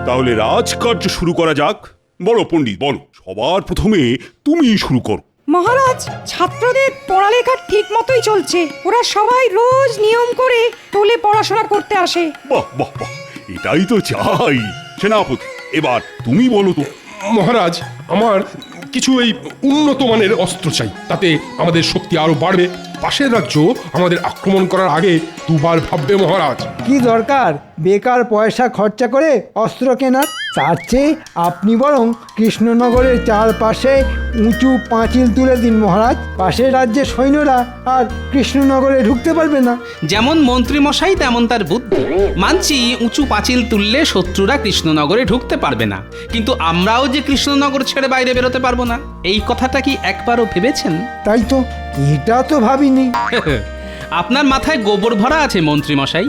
তাহলে রাজকার্য শুরু করা যাক। বলো পণ্ডিত, বলো, সবার প্রথমে তুমি শুরু করো। মহারাজ, ছাত্রদের পড়ালেখা ঠিক মতোই চলছে। ওরা সবাই রোজ নিয়ম করে টোলে পড়াশোনা করতে আসে। বাহ বাহ বাহ, এটাই তো চাই। সেনাপতি, এবার তুমি বলো তো। মহারাজ, আমার কিছু এই উন্নত মানের অস্ত্র চাই, তাতে আমাদের শক্তি আরো বাড়বে। পাশের রাজ্য আমাদের আক্রমণ করার আগে দুবার ভাববে মহারাজ। কি দরকার বেকার পয়সা খরচা করে অস্ত্র কেনার? তার চেয়ে আপনি বরং কৃষ্ণনগরের চারপাশে উঁচু পাঁচিল তুলে দিন মহারাজ। পাশের রাজ্যের সৈন্যরা আর কৃষ্ণনগরে ঢুকতে পারবে না। যেমন মন্ত্রী মশাই তেমন তার বুদ্ধি। মানছি উঁচু পাঁচিল তুললে শত্রুরা কৃষ্ণনগরে ঢুকতে পারবে না, কিন্তু আমরাও যে কৃষ্ণনগর ছেড়ে বাইরে বেরোতে পারবো না, এই কথাটা কি একবারও ভেবেছেন? তাই তো, এটা তো ভাবিনি। আপনার মাথায় গোবর ভরা আছে মন্ত্রী মশাই।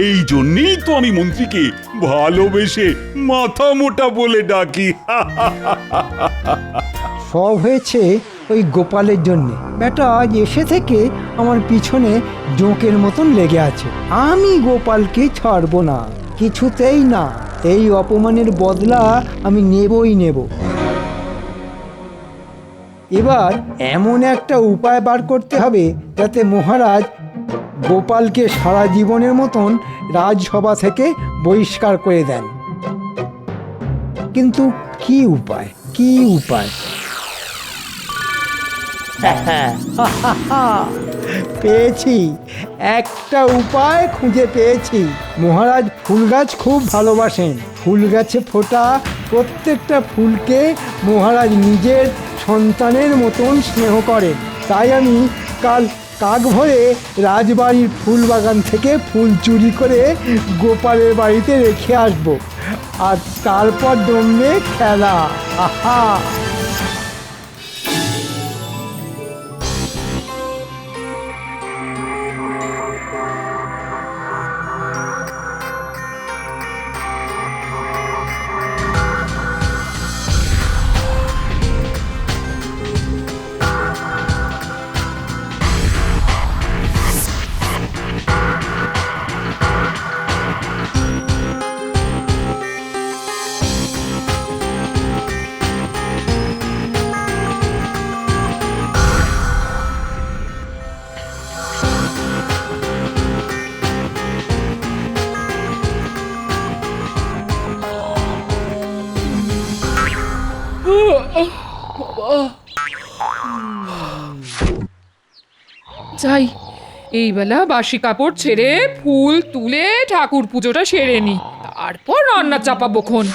এই জন্যই তো আমি মন্ত্রীকে ভালোবেসে মাথা মোটা বলে ডাকি। সব হয়েছে ওই গোপালের জন্যে। বেটা আজ এসে থেকে আমার পিছনে জোঁকের মতন লেগে আছে। আমি গোপালকে ছাড়বো না, কিছুতেই না। এই অপমানের বদলা আমি নেবই নেব। এবার এমন একটা উপায় বার করতে হবে যাতে মহারাজ গোপালকে সারা জীবনের মতন রাজসভা থেকে বহিষ্কার করে দেন। কিন্তু কি উপায়, কি উপায়? পেয়েছি, একটা উপায় খুঁজে পেয়েছি। মহারাজ ফুল গাছ খুব ভালোবাসেন। ফুল গাছে ফোটা প্রত্যেকটা ফুলকে মহারাজ নিজের সন্তানের মতন স্নেহ করেন। তাই আমি কাল কাক ভরে রাজবাড়ির ফুল বাগান থেকে ফুল চুরি করে গোপালের বাড়িতে রেখে আসব, আর তারপর জমবে খেলা। আহা! যাই, এই বেলা বাসি কাপড় ছেড়ে ফুল তুলে ঠাকুর পুজোটা সেরে নি, তারপর রান্না চাপাবো খন।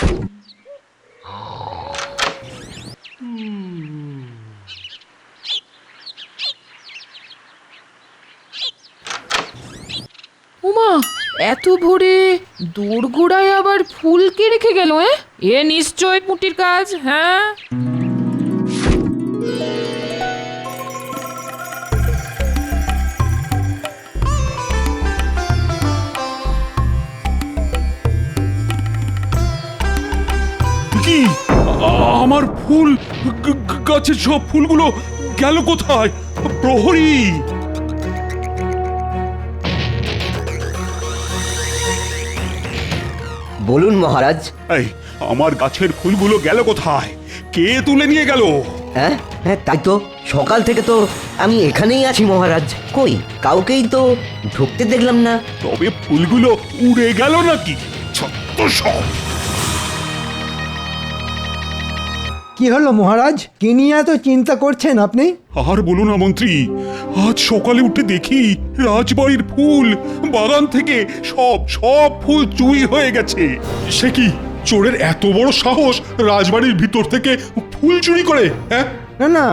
উমা, এত ভোরে দোরগোড়ায় আবার ফুল কে রেখে গেল? এ নিশ্চয় পুটির কাজ। হ্যাঁ, কি আমার ফুল গাছের সব ফুলগুলো গেল কোথায়? প্রহরী! বলুন মহারাজ। এই, আমার গাছের ফুলগুলো গেল কোথায়? কে তুলে নিয়ে গেল? হ্যাঁ হ্যাঁ, তাই তো, সকাল থেকে তো আমি এখানেই আছি মহারাজ। কই কাউকেই তো ঢুকতে দেখলাম না। তবে ফুলগুলো উড়ে গেল নাকি? ছত্ত সব! কি হলো মহারাজ, কি নিয়ে এত চিন্তা করছেন আপনি? আর বলো না মন্ত্রী, আজ সকালে উঠে দেখি রাজবাড়ির ফুল বাগান থেকে সব ফুল চুরি হয়ে গেছে। সে কি, চোরের এত বড় সাহস রাজবাড়ির ভিতর থেকে ফুল চুরি করে? হ্যাঁ, না না,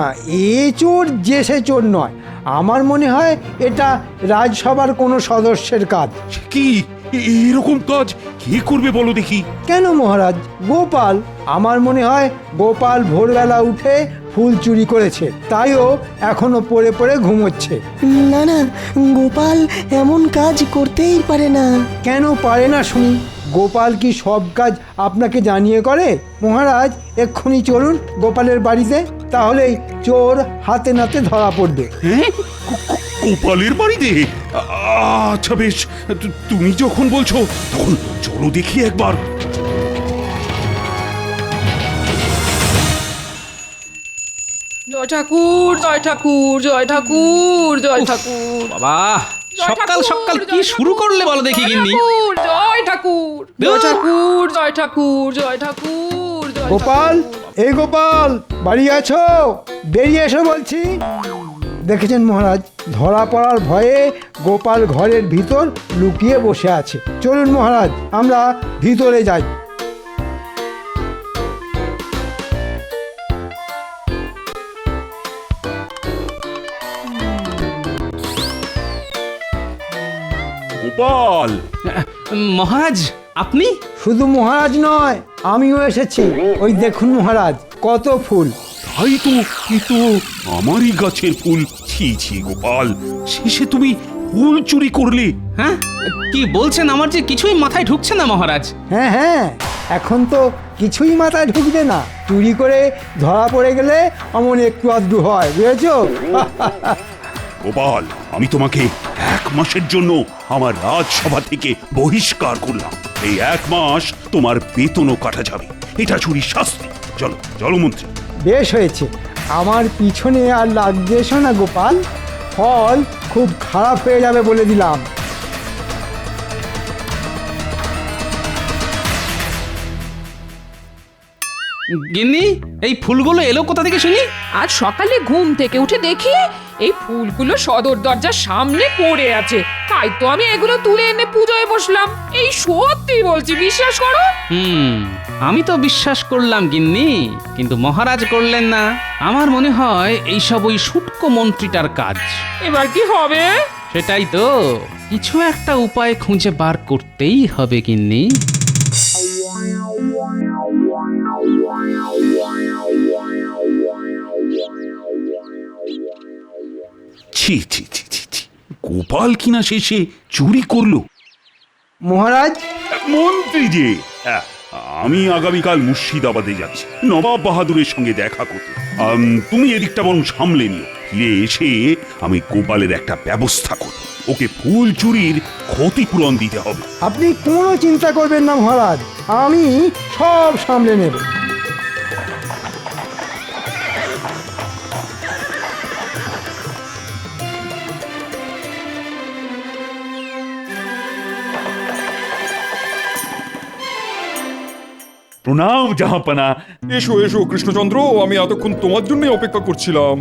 এ চোর যে সে চোর নয়। আমার মনে হয় এটা রাজসভার কোনো সদস্যের কাজ। কি এরকম কাজ কে করবে বলো দেখি? কেন মহারাজ, গোপাল। আমার মনে হয় গোপাল ভোরবেলা উঠে ফুল চুরি করেছে, তাইও এখনো পড়ে পড়ে ঘুমোচ্ছে। না না, গোপাল এমন কাজ করতেই পারে না। কেন পারে না শুনি? গোপাল কি সব কাজ আপনাকে জানিয়ে করে? মহারাজ এক্ষুনি চলুন গোপালের বাড়িতে, তাহলেই চোর হাতে নাতে ধরা পড়বে। হ্যাঁ গোপালের বাড়িতে? আচ্ছা বেশ, তুমি যখন বলছো তখন চলো দেখি একবার। জয় ঠাকুর, জয় ঠাকুর, জয় ঠাকুর, জয় ঠাকুর। বাবা, জয় সকাল ঠাকুর, সকাল জয় কি শুরু ঠাকুর, করলে বলো দেখি জয় গিন্নি? ঠাকুর, জয় ঠাকুর, জয় ঠাকুর, জয় ঠাকুর, জয় ঠাকুর, জয় গোপাল, এই গোপাল, বাড়ি আছো? বেরিয়ে এসো বলছি। দেখেছেন মহারাজ, ধরা পড়ার ভয়ে গোপাল ঘরের ভিতর লুকিয়ে বসে আছে। চলুন মহারাজ, আমরা ভিতরে যাই। গোপাল, মহারাজ, আপনি? শুধু মহারাজ নয়, আমিও এসেছি। ওই দেখুন মহারাজ, কত ফুল। তাই তো, এ তো আমারই গাছের ফুল। ছি ছি গোপাল, শেষে তুমি ফুল চুরি করলে? হ্যাঁ, কি বলছেন? আমার যে কিছুই মাথায় ঢুকছে না মহারাজ। হ্যাঁ হ্যাঁ, এখন তো কিছুই মাথায় ঢুকবে না। চুরি করে ধরা পড়ে গেলে অমন একটু আধটু হয়, বুঝেছো? গোপাল, আমি তোমাকে 1 মাসের জন্য আমার রাজসভা থেকে বহিষ্কার করলাম। এই 1 মাস তোমার বেতনও কাটা যাবে। এটা চুরির শাস্তি। চলো চলো মন্ত্রী। বেশ হয়েছে, আমার পিছনে আর লাগবে এসো না গোপাল, ফল খুব খারাপ হয়ে যাবে বলে দিলাম। গিন্নি, এই ফুলগুলো এলো কোথা থেকে শুনি? আজ সকালে ঘুম থেকে উঠে দেখি এই ফুলগুলো সদর দরজার সামনে পড়ে আছে, তাই তো আমি এগুলো তুলে এনে পুজোয় বসলাম। এই সত্যি বলছি, বিশ্বাস করো। আমি তো বিশ্বাস করলাম গিন্নি, কিন্তু মহারাজ করলেন না। আমার মনে হয় এইসব ওই শুটকো মন্ত্রীটার কাজ। এবার কি হবে? সেটাই তো, কিছু একটা উপায় খুঁজে বার করতেই হবে গিন্নি। ছি ছি ছি ছি ছি, গোপাল কিনা শেষে চুরি করলো। মহারাজ, মন্ত্রী যে, আমি আগামীকাল মুর্শিদাবাদে যাচ্ছি নবাব বাহাদুরের সঙ্গে দেখা করতে। তুমি এদিকটা বরং সামলে নিও। ফিরে এসে আমি গোপালের একটা ব্যবস্থা করব। ওকে ফুল চুরির ক্ষতিপূরণ দিতে হবে। আপনি কোনো চিন্তা করবেন না মহারাজ, আমি সব সামলে নেব। প্রণাম জাহাপনা। এসো এসো কৃষ্ণচন্দ্র, আমি এতক্ষণ তোমার জন্যই অপেক্ষা করছিলাম।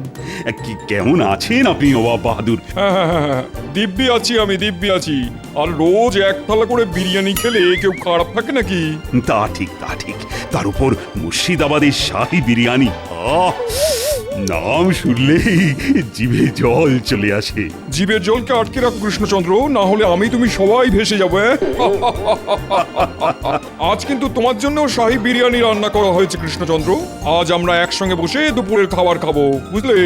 কেমন আছেন আপনি নবাব বাহাদুর? হ্যাঁ, দিব্যি আছি, আমি দিব্যি আছি। আর রোজ 1 থালা করে বিরিয়ানি খেলে কেউ খারাপ থাকে নাকি? তা ঠিক, তা ঠিক। তার উপর মুর্শিদাবাদের শাহী বিরিয়ানি, নাম শুনলেই জিভে জল চলে আসে। জীবের জলকে আটকে রাখো কৃষ্ণচন্দ্র, না হলে আমি তুমি সবাই ভেসে যাবো। আজ কিন্তু তোমার জন্য শাহী বিরিয়ানি রান্না করা হয়েছে কৃষ্ণচন্দ্র। আজ আমরা একসঙ্গে বসে দুপুরের খাবার খাবো, বুঝলে?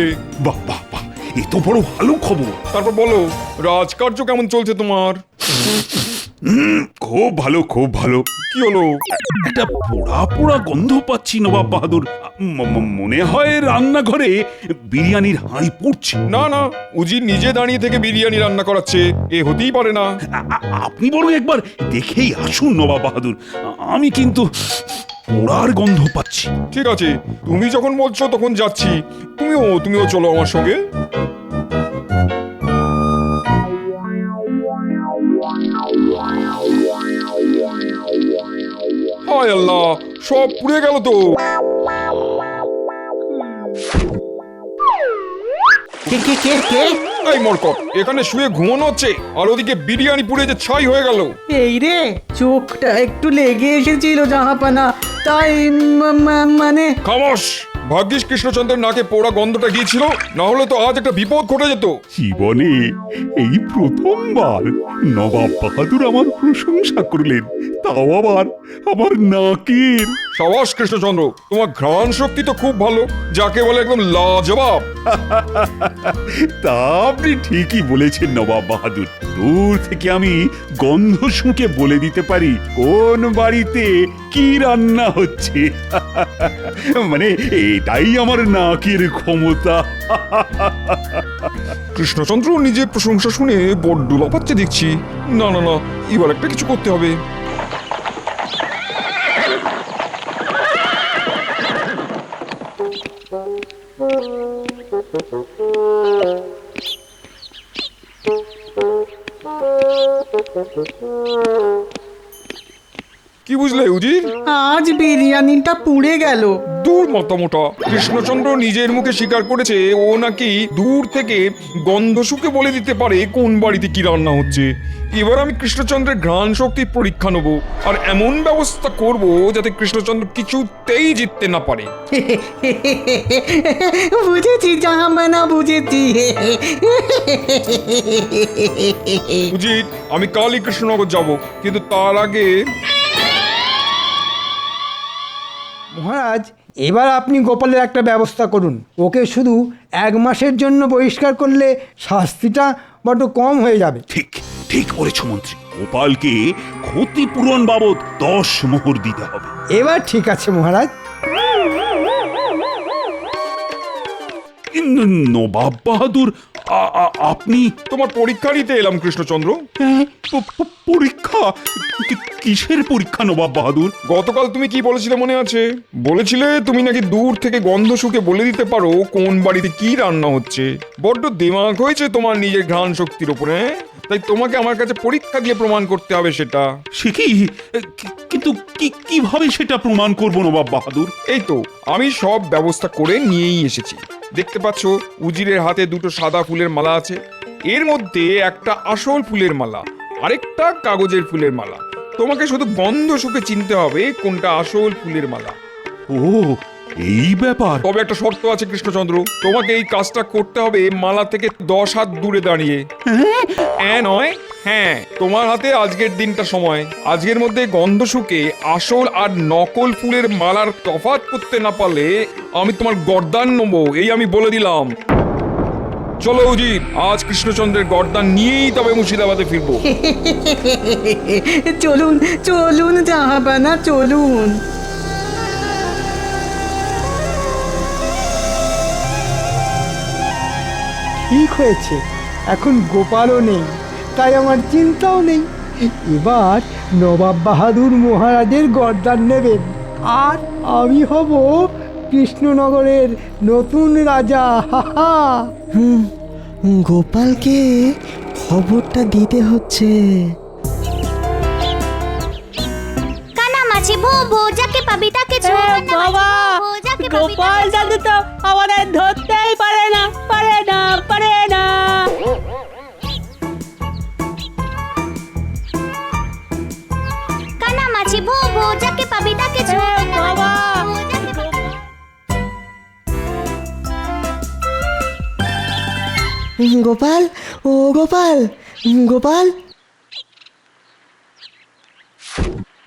বাহ বাহ বাহ, এ তো বড় ভালো খবর। তারপর বলো, রাজকার্য কেমন চলছে তোমার? খুব ভালো, খুব ভালো। কি হলো? একটা পোড়া পোড়া গন্ধ পাচ্ছি নবাব বাহাদুর। মনে হয় রান্নাঘরে বিরিয়ানির হাঁড়ি পড়ছে। না না, উজির নিজে দাঁড়িয়ে থেকে বিরিয়ানি রান্না করাচ্ছে, এ হতেই পারে না। আপনি বরং একবার দেখেই আসুন নবাব বাহাদুর। আমি কিন্তু পোড়ার গন্ধ পাচ্ছি। ঠিক আছে, তুমি যখন বলছো তখন যাচ্ছি। তুমিও চলো আমার সঙ্গে। হায় আল্লাহ, সব পুড়ে গেল তো। কে কে কে কে? এই মরকট, এখানে শুয়ে ঘুমানো হচ্ছে, আর ওদিকে বিরিয়ানি পুড়ে যে ছাই হয়ে গেল। এই রে, চোখটা একটু লেগে এসেছিল জাহাপানা, তাই মানে খামোশ! ভাগ্যিস কৃষ্ণচন্দ্রের নাকে পোড়া গন্ধটা গিয়েছিল, না হলে তো আজ একটা বিপদ ঘটে যেত। জীবনে এই প্রথমবার নবাব বাহাদুর আমার প্রশংসা করলেন, তাও আবার আমার নাকের। সাবাস কৃষ্ণচন্দ্র, তোমার ঘ্রাণ শক্তি তো খুব ভালো, যাকে বলে একদম লাজবাব। তা আপনি ঠিকই বলেছেন নবাব বাহাদুর। দূর থেকে আমি গন্ধ শুঁকে বলে দিতে পারি কোন বাড়িতে কি রান্না হচ্ছে। মানে এটাই আমার নাকের ক্ষমতা। কৃষ্ণচন্দ্র নিজের প্রশংসা শুনে বড্ড লাফাচ্ছে দেখছি। না না না, এবার একটা কিছু করতে হবে। কি বুঝলে উজির? আজ বিরিয়ানিটা পুড়ে গেল। দূর মতামোটা, কৃষ্ণচন্দ্র নিজের মুখে স্বীকার করেছে ও নাকি দূর থেকে গন্ধ শুকে বলে দিতে পারে কোন বাড়িতে কি রান্না হচ্ছে। এবার আমি কৃষ্ণচন্দ্রের ঘ্রাণ শক্তির পরীক্ষা নেবো, আর এমন ব্যবস্থা করব যাতে কৃষ্ণচন্দ্র কিছুতেই জিততে না পারে। বুঝেছি জাহাপানা, বুঝেছি। উজির, আমি কালই কৃষ্ণনগর যাব, কিন্তু তার আগে মহারাজ, এবার আপনি গোপালের একটা ব্যবস্থা করুন। ওকে শুধু 1 মাসের জন্য বহিষ্কার করলে শাস্তিটা বড্ড কম হয়ে যাবে। ঠিক ঠিক বলেছ মন্ত্রী। গোপালকে ক্ষতিপূরণ বাবদ 10 মোহর দিতে হবে। এবার ঠিক আছে মহারাজ। নবাব বাহাদুর, আপনি তোমার পরীক্ষা নিতে এলাম কৃষ্ণচন্দ্র। পরীক্ষা? কিসের পরীক্ষা নবাব বাহাদুর? গতকাল তুমি কি বলেছিলে মনে আছে? বলেছিলে তুমি নাকি দূর থেকে গন্ধ শুকে বলে দিতে পারো কোন বাড়িতে কি রান্না হচ্ছে। বড্ড দিমাগ হয়েছে তোমার নিজের ঘ্রাণ শক্তির উপরে, তাই তোমাকে আমার কাছে পরীক্ষা দিয়ে প্রমাণ করতে হবে সেটা। সে কি? কিন্তু কিভাবে সেটা প্রমাণ করব নবাব বাহাদুর? এই তো আমি সব ব্যবস্থা করে নিয়েই এসেছি। দেখতে পাচ্ছ উজিরের হাতে 2টো সাদা ফুলের মালা আছে। এর মধ্যে একটা আসল ফুলের মালা, আরেকটা কাগজের ফুলের মালা। তোমাকে শুধু গন্ধ শুকে চিনতে হবে কোনটা আসল ফুলের মালা। ও, এই ব্যাপার। তবে একটা শর্ত আছে কৃষ্ণচন্দ্র, তোমাকে এই কাজটা করতে হবে মালা থেকে 10 হাত দূরে দাঁড়িয়ে। হ্যাঁ নয়, হ্যাঁ, তোমার হাতে আজকের দিনটা সময়। আজকের মধ্যে গন্ধ শুকে আসল আর নকল ফুলের মালার তফাৎ করতে না পারলে আমি তোমার গর্দান নেবো, এই আমি বলে দিলাম। চলো উজির, আজ কৃষ্ণচন্দ্রের গর্দান নিয়েই তবে মুর্শিদাবাদে ফিরবো। চলুন চলুন জাহাপানা, চলুন। ঠিক হয়েছে, এখন গোপালও নেই, তাই আমার চিন্তাও নেই। এবার নবাব বাহাদুর মহারাজের গর্দান নেবেন, আর আমি হব কৃষ্ণনগরের নতুন রাজা। হা হা। গোপালকে খবরটা দিতে হচ্ছে। কানামাছি ভো ভো, যাকে পাবি তাকে ছো। বাবা, গোপাল দাদু তো আমাদের ধরতেই পারে না, পারে না, পারে না। কানামাছি ভো ভো, যাকে পাবি তাকে ছো। বাবা, গোপাল, ও গোপাল, গোপাল।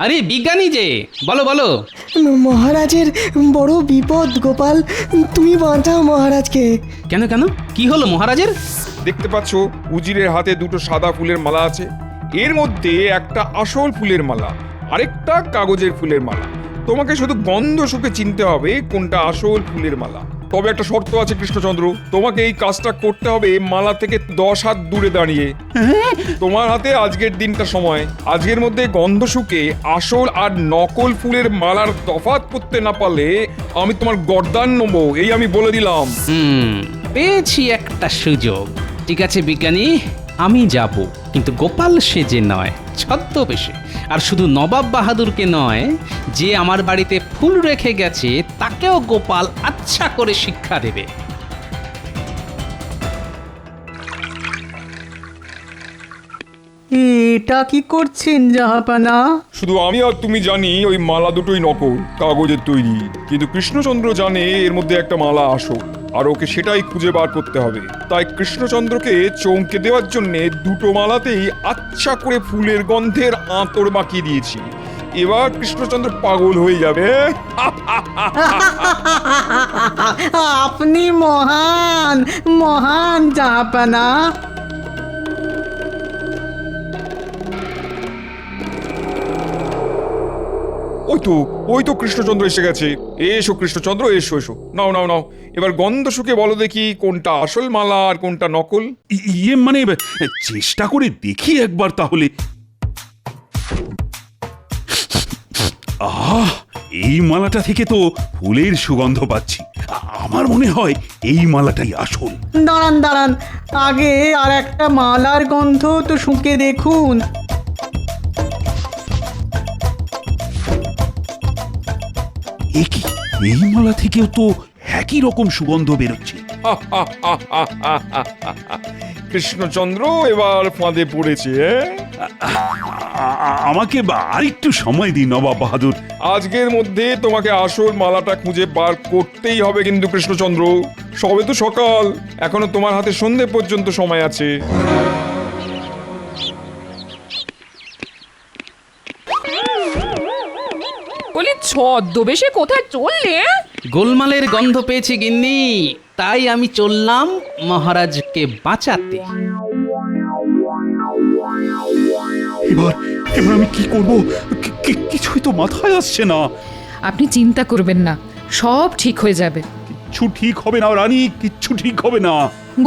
আরে বিজ্ঞানী যে, বলো বলো। মহারাজের বড় বিপদ গোপাল, তুমি বাঁচাও মহারাজকে। কেন কেন, কি হলো মহারাজের? দেখতে পাচ্ছ উজিরের হাতে 2টো সাদা ফুলের মালা আছে। এর মধ্যে একটা আসল ফুলের মালা, আরেকটা কাগজের ফুলের মালা। তোমাকে শুধু গন্ধ শুকে চিনতে হবে কোনটা আসল ফুলের মালা। তবে একটা শর্ত আছে কৃষ্ণচন্দ্র, তোমাকে এই কাজটা করতে হবে মালা থেকে 10 হাত দূরে দাঁড়িয়ে। তোমার হাতে আজকের দিনটা সময়। আজকের মধ্যে গন্ধ শুকে আসল আর নকল ফুলের মালার তফাৎ করতে না পারলে আমি তোমার গর্দান নেবো, এই আমি বলে দিলাম। পেয়েছি একটা সুযোগ। ঠিক আছে বিজ্ঞানী, আমি যাব, কিন্তু গোপাল সেজে নয়, ছদ্মবেশে। আর শুধু নবাব বাহাদুরকে নয়, যে আমার বাড়িতে ফুল রেখে গেছে তাকেও গোপাল আচ্ছা করে শিক্ষা দেবে। এটা কি করছেন জাহাপানা? শুধু আমি আর তুমি জানি ওই মালা দুটোই নকল, কাগজের তৈরি। কিন্তু কৃষ্ণচন্দ্র জানে এর মধ্যে একটা মালা আসল, আর ওকে সেটাই খুঁজে বার করতে হবে। তাই কৃষ্ণচন্দ্রকে চমকে দেওয়ার জন্য 2টো মালাতেই আচ্ছা করে ফুলের গন্ধের আঁতর মাখিয়ে দিয়েছি। এবার কৃষ্ণচন্দ্র পাগল হয়ে যাবে। আপনি মহান মহান জাহাপানা। ওই তো কৃষ্ণচন্দ্র এসে গেছে। এসো কৃষ্ণচন্দ্র, এসো এসো, নাও নাও নাও, এবার গন্ধ শুকে বলো দেখি কোনটা আসল মালা আর কোনটা নকল। ইয়ে মানে চেষ্টা করে দেখি একবার তাহলে। আহ, এই মালাটা থেকে তো ফুলের সুগন্ধ পাচ্ছি। আমার মনে হয় এই মালাটাই আসল। দাঁড়ান দাঁড়ান, আগে আর একটা মালার গন্ধ তো শুকে দেখুন। এ কি, এই মালা থেকেও তো একই রকম সুগন্ধ বেরোচ্ছে। কৃষ্ণচন্দ্র এবার ফাঁদে পড়েছে। আমাকে আরেকটু সময় দিন নবাব বাহাদুর। আজকের মধ্যে তোমাকে আসল মালাটা খুঁজে বার করতেই হবে কিন্তু কৃষ্ণচন্দ্র। সবে তো সকাল, এখনো তোমার হাতে সন্ধে পর্যন্ত সময় আছে। বলি ছদ্মবেশে কোথায় চললে? গোলমালের গন্ধ পেয়েছি গিন্নি, তাই আমি চললাম মহারাজকে বাঁচাতে। এবার এবার আমি কি করব? কিছুই তো মাথায় আসছে না। আপনি চিন্তা করবেন না, সব ঠিক হয়ে যাবে। কিচ্ছু ঠিক হবে না রানী, কিচ্ছু ঠিক হবে না।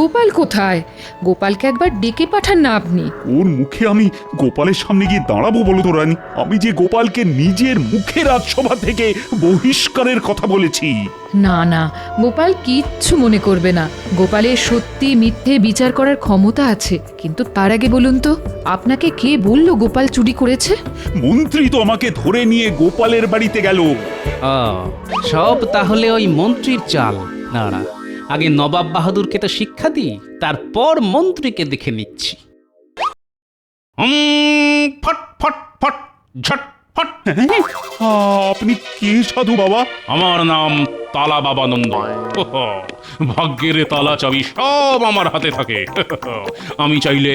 গোপাল কোথায়? গোপালকে একবার ডেকে পাঠান না আপনি। ওর মুখে আমি গোপালের সামনে গিয়ে দাঁড়াবো বলো তো রানী? আমি যে গোপালকে নিজের মুখে রাজসভা থেকে বহিষ্কারের কথা বলেছি। না না, গোপাল কিচ্ছু মনে করবে না। গোপালের সত্যি মিথ্যে বিচার করার ক্ষমতা আছে। কিন্তু তার আগে বলুন তো, আপনাকে কে বলল গোপাল চুরি করেছে? মন্ত্রী তো আমাকে ধরে নিয়ে গোপালের বাড়িতে গেল। সব তাহলে ওই মন্ত্রীর চাল। দাঁড়া, আগে নবাব বাহাদুরকে তো শিক্ষা দিই, তারপর মন্ত্রীকে দেখে নিচ্ছি। ফট ফট ফট ঝট ফট। আপনি কে সাধু বাবা? আমার নাম তালা বাবানন্দ। ভাগ্যের তালা চাবি সব আমার হাতে থাকে। আমি চাইলে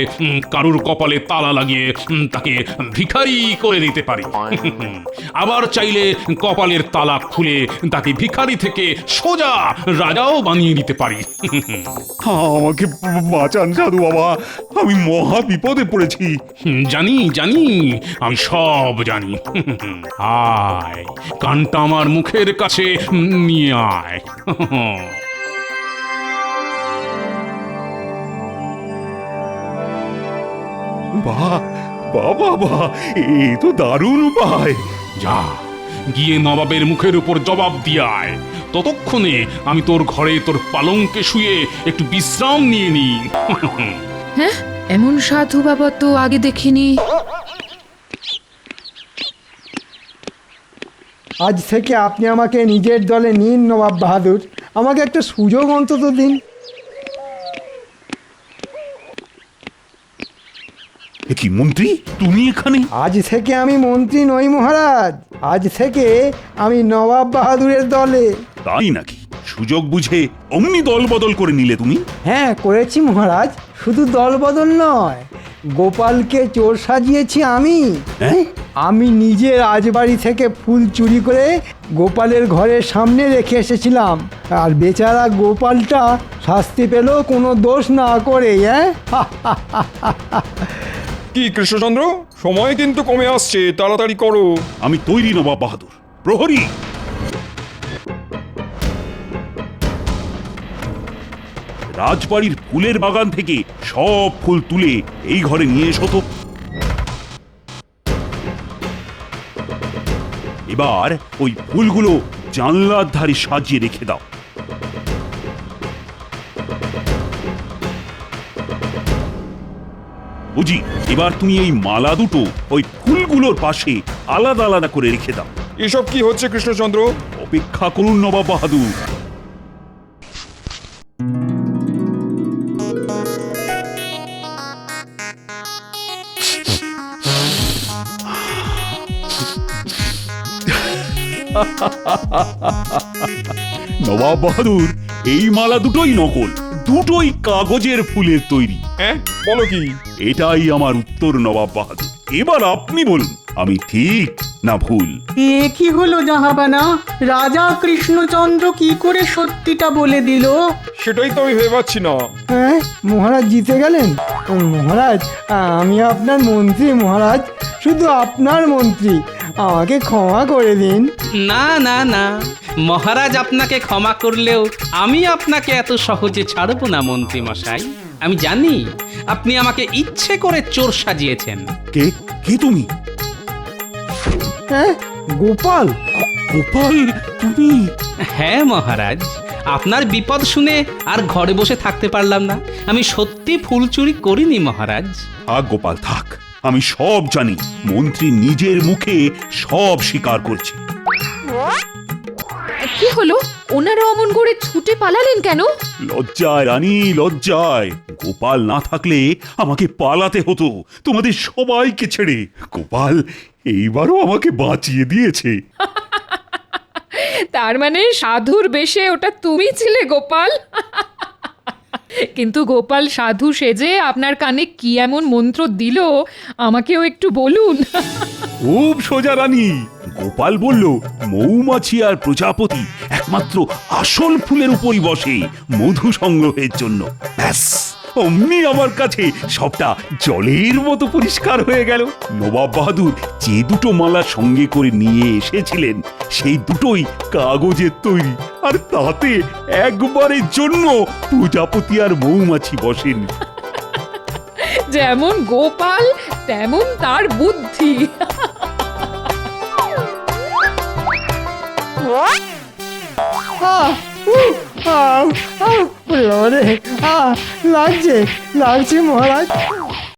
কারুর কপালে তালা লাগিয়ে তাকে ভিখারি করে দিতে পারি, আবার চাইলে কপালের তালা খুলে তাকে ভিখারি থেকে সোজা রাজাও বানিয়ে দিতে পারি। আমাকে বাঁচান সাধু বাবা, আমি মহা বিপদে পড়েছি। জানি জানি, আমি সব জানি। আয়, কানটা আমার মুখের কাছে নিয়ে আয়। বাহ বাবা বাহ, এ তো দারুণ উপায়। যা গিয়ে নবাবের মুখের উপর জবাব দিয়ে আয়। ততক্ষণে আমি তোর ঘরে তোর পালঙ্কে শুয়ে একটু বিশ্রাম নিয়ে নি। হ্যাঁ, এমন সাধু বাবা তো আগে দেখিনি। আজ থেকে আপনি আমাকে নিজের দলে নিন নবাব বাহাদুর। আমাকে একটা সুযোগ অন্তত দিন। কি মন্ত্রী, তুমি এখানে? আজ থেকে আমি মন্ত্রী নই মহারাজ, আজ থেকে আমি নবাব বাহাদুরের দলে। তাই নাকি? সুযোগ বুঝে অমনি দল বদল করে নিলে তুমি? হ্যাঁ করেছি মহারাজ, শুধু দল বদল নয়, গোপালকে চোর সাজিয়েছি আমি। হ্যাঁ? আমি নিজে রাজবাড়ি থেকে ফুল চুরি করে গোপালের ঘরের সামনে রেখে এসেছিলাম, আর বেচারা গোপালটা শাস্তি পেল কোনো দোষ না করে। কি কৃষ্ণচন্দ্র, সময় কিন্তু কমে আসছে, তাড়াতাড়ি করো। আমি তৈরি নবাব বাহাদুর। প্রহরী, রাজবাড়ির ফুলের বাগান থেকে সব ফুল তুলে এই ঘরে নিয়ে এসো তো। এবার ওই ফুলগুলো জানলার ধারে সাজিয়ে রেখে দাও। বুঝি, এবার তুমি এই মালা দুটো ওই ফুলগুলোর পাশে আলাদা আলাদা করে রেখে দাও। এসব কি হচ্ছে কৃষ্ণচন্দ্র? অপেক্ষা করুন নবাব বাহাদুর। নবাব বাহাদুর, এই মালা দুটোই নকল, দুটোই কাগজের ফুলের তৈরি। হ্যাঁ, বলো কি? এটাই আমার উত্তর নবাব বাহাদুর। এবার আপনি বলুন, আমি ঠিক না ভুল? এ কি হলো জাহাবানা? রাজা কৃষ্ণচন্দ্র কি করে সত্যিটা বলে দিল? সেটাই তো আমি ভেবে পাচ্ছি না। হ্যাঁ মহারাজ জিতে গেলেন। মহারাজ আমি আপনার মন্ত্রী মহারাজ, শুধু আপনার মন্ত্রী, আমাকে ক্ষমা করে দিন। না না না, মহারাজ আপনাকে ক্ষমা করলেও আমি আপনাকে এত সহজে ছাড়বো না মন্ত্রী মশাই। আমি জানি আপনি আমাকে ইচ্ছে করে চোর সাজিয়েছেন। কে কে তুমি? হ্যাঁ গোপাল। গোপাল তুমি? হ্যাঁ মহারাজ, আপনার বিপদ শুনে আর ঘরে বসে থাকতে পারলাম না। আমি সত্যি ফুল চুরি করিনি মহারাজ। থাক গোপাল থাক, আমি সব জানি। মন্ত্রী নিজের মুখে সব স্বীকার করছে। কি হলো? ওনারা অমন করে ছুটে পালালেন কেন? লজ্জায় রানী, লজ্জায়। গোপাল না থাকলে আমাকে পালাতে হতো তোমাদের সবাইকে ছেড়ে। গোপাল এইবারও আমাকে বাঁচিয়ে দিয়েছে। তার মানে সাধুর বেশে ওটা তুমি ছিলে গোপাল? কিন্তু গোপাল সাধু সেজে আপনার কানে কি এমন মন্ত্র দিল আমাকেও একটু বলুন। খুব সোজা রানী। গোপাল বলল মৌমাছি আর প্রজাপতি একমাত্র আসল ফুলের উপরই বসে মধু সংগ্রহের জন্য। ব্যাস অমনি আমার কাছে সবটা জলের মতো পরিষ্কার হয়ে গেল। নবাব বাহাদুর যে দুটো মালা সঙ্গে করে নিয়ে এসেছিলেন সেই দুটোই কাগজের তৈরি, আর তাতে একবারের জন্য প্রজাপতি আর মৌমাছি বসেন। যেমন গোপাল তেমন তার বুদ্ধি। লাগছে লাগছে মহারাজ,